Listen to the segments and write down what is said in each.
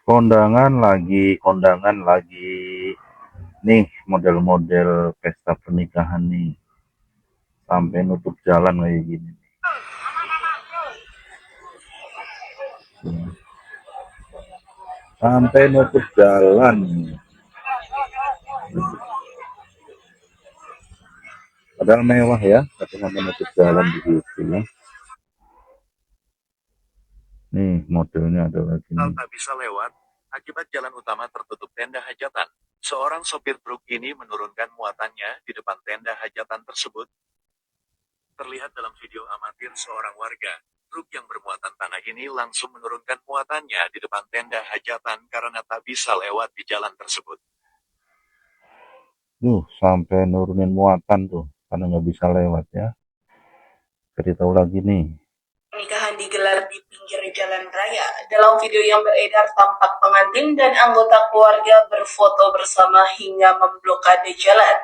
Kondangan lagi nih, model-model pesta pernikahan nih, sampai nutup jalan kayak gini. Sampai nutup jalan. Padahal mewah ya, tapi sampai nutup jalan begitu ya. Nih modelnya ada lagi nih. Tak bisa lewat, akibat jalan utama tertutup tenda hajatan. Seorang sopir truk ini menurunkan muatannya di depan tenda hajatan tersebut. Terlihat dalam video amatir seorang warga, truk yang bermuatan tanah ini langsung menurunkan muatannya di depan tenda hajatan karena tak bisa lewat di jalan tersebut. Sampai nurunin muatan tuh, karena nggak bisa lewat ya. Cerita lagi nih. Pernikahan digelar di pinggir jalan raya. Dalam video yang beredar, tampak pengantin dan anggota keluarga berfoto bersama hingga memblokade jalan.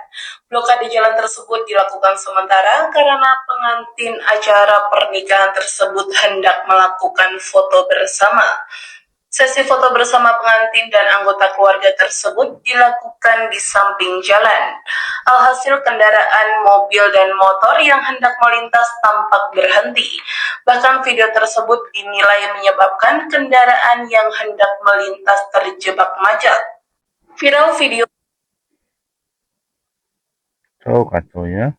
Blokade jalan tersebut dilakukan sementara karena pengantin acara pernikahan tersebut hendak melakukan foto bersama. Sesi foto bersama pengantin dan anggota keluarga tersebut dilakukan di samping jalan. Alhasil kendaraan mobil dan motor yang hendak melintas tampak berhenti. Bahkan video tersebut dinilai menyebabkan kendaraan yang hendak melintas terjebak macet. Viral video Kacau ya.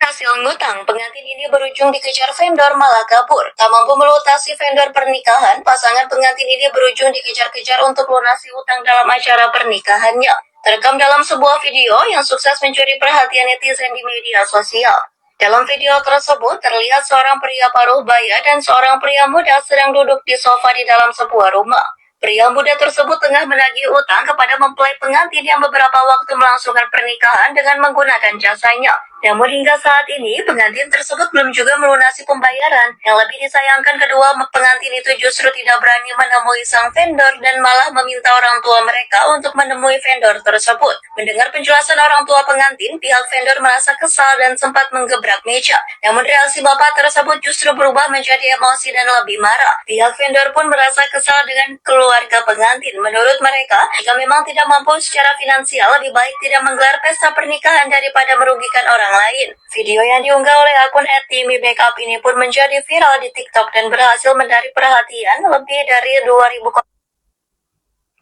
Hasil ngutang, pengantin ini berujung dikejar vendor malah kabur. Tak mampu melunasi vendor pernikahan, pasangan pengantin ini berujung dikejar-kejar untuk lunasi utang dalam acara pernikahannya. Terekam dalam sebuah video yang sukses mencuri perhatian netizen di media sosial. Dalam video tersebut, terlihat seorang pria paruh baya dan seorang pria muda sedang duduk di sofa di dalam sebuah rumah. Pria muda tersebut tengah menagih utang kepada mempelai pengantin yang beberapa waktu melangsungkan pernikahan dengan menggunakan jasanya. Namun hingga saat ini, pengantin tersebut belum juga melunasi pembayaran. Yang lebih disayangkan, kedua pengantin itu justru tidak berani menemui sang vendor dan malah meminta orang tua mereka untuk menemui vendor tersebut. Mendengar penjelasan orang tua pengantin, pihak vendor merasa kesal dan sempat menggebrak meja. Namun reaksi bapak tersebut justru berubah menjadi emosi dan lebih marah. Pihak vendor pun merasa kesal dengan keluarga pengantin. Menurut mereka, jika memang tidak mampu secara finansial, lebih baik tidak menggelar pesta pernikahan daripada merugikan orang lain. Video yang diunggah oleh akun @timimakeup ini pun menjadi viral di TikTok dan berhasil menarik perhatian lebih dari 2000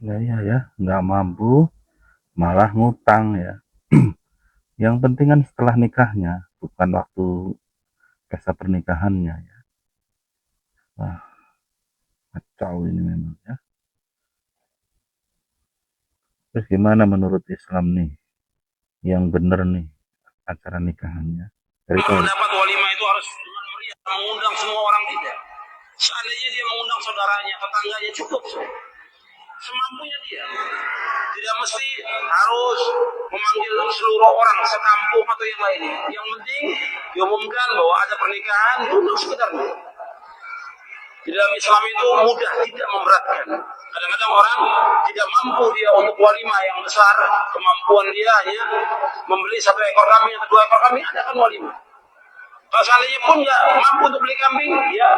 Ya, nggak mampu, malah ngutang ya. Yang penting kan setelah nikahnya, bukan waktu pesta pernikahannya ya. Kacau ini memang ya. Terus gimana menurut Islam nih, yang bener nih acara nikahannya? Mendapat walimah itu harus dengan meriah, mengundang semua orang tidak. Seandainya dia mengundang saudaranya, tetangganya, cukup. Semampunya dia. Tidak mesti harus memanggil seluruh orang sekampung atau yang lainnya. Yang penting diumumkan bahwa ada pernikahan, untuk sekitarnya. Di dalam Islam itu mudah, tidak memberatkan. Kadang-kadang orang tidak mampu dia untuk walimah yang besar, kemampuan dia hanya membeli 1 ekor kambing atau 2 ekor kambing, adakan walimah. Kalau seandainya pun nggak mampu untuk beli kambing, ya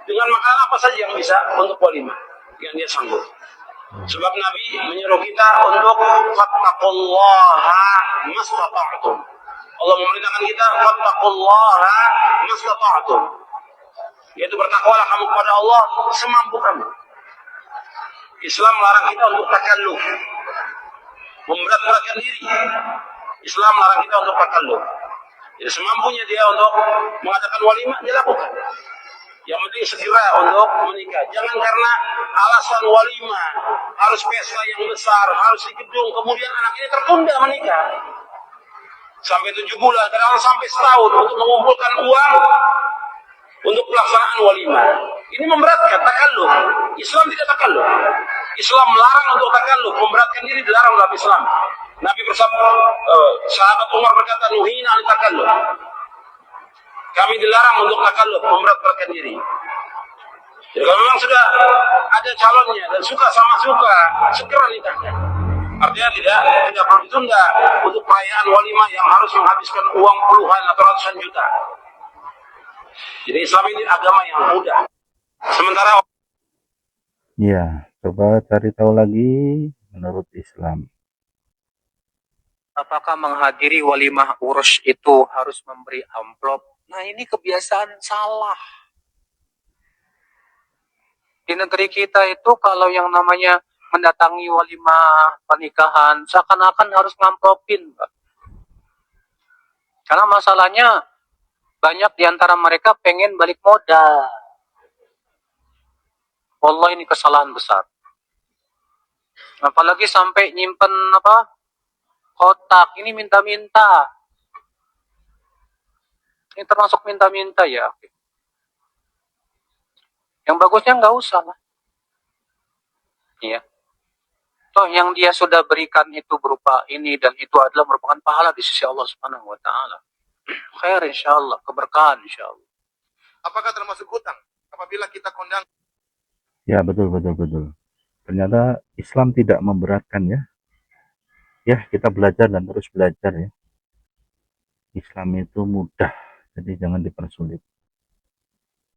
dengan makanan apa saja yang bisa untuk walimah yang dia sanggup. Sebab Nabi menyuruh kita untuk fattaqullaha mastata'tum. Allah memerintahkan kita fattaqullaha mastata'tum, yaitu bertakwalah kamu kepada Allah semampu kamu. Islam melarang kita untuk takalluf, memberat-beratkan diri. Islam melarang kita untuk takalluf. Jadi semampunya dia untuk mengadakan walimah, dia lakukan. Yang penting segera untuk menikah. Jangan karena alasan walimah, harus pesta yang besar, harus di gedung, kemudian anak ini tertunda menikah. Sampai 7 bulan, kadang sampai setahun untuk mengumpulkan uang untuk pelaksanaan walimah. Ini memberatkan, takalluf. Islam tidak takalluf. Islam melarang untuk takalluf, memberatkan diri dilarang dalam Islam. Nabi bersabda, sahabat Umar berkata, nuhina an takalluf. Kami dilarang untuk takalluf, memberatkan diri. Jadi kalau memang sudah ada calonnya dan suka sama suka, segera nikahkan. Artinya tidak perlu ditunda untuk perayaan walimah yang harus menghabiskan uang puluhan atau ratusan juta. Jadi Islam ini agama yang mudah. Sementara Ya, coba cari tahu lagi menurut Islam. Apakah menghadiri walimah urus itu harus memberi amplop? Nah, ini kebiasaan salah. Di negeri kita itu kalau yang namanya mendatangi walimah pernikahan seakan-akan harus ngamplopin, Pak. Karena masalahnya banyak di antara mereka pengen balik modal. Wallah, ini kesalahan besar. Apalagi sampai nyimpen kotak, ini minta-minta. Ini termasuk minta-minta ya. Yang bagusnya nggak usah lah. Iya. Toh yang dia sudah berikan itu berupa ini dan itu adalah merupakan pahala di sisi Allah Subhanahu wa taala. Khair insyaallah, keberkahan insyaallah. Apakah termasuk hutang apabila kita kondang? Ya, betul. Ternyata Islam tidak memberatkan ya. Ya, kita belajar dan terus belajar ya. Islam itu mudah, jadi jangan dipersulit.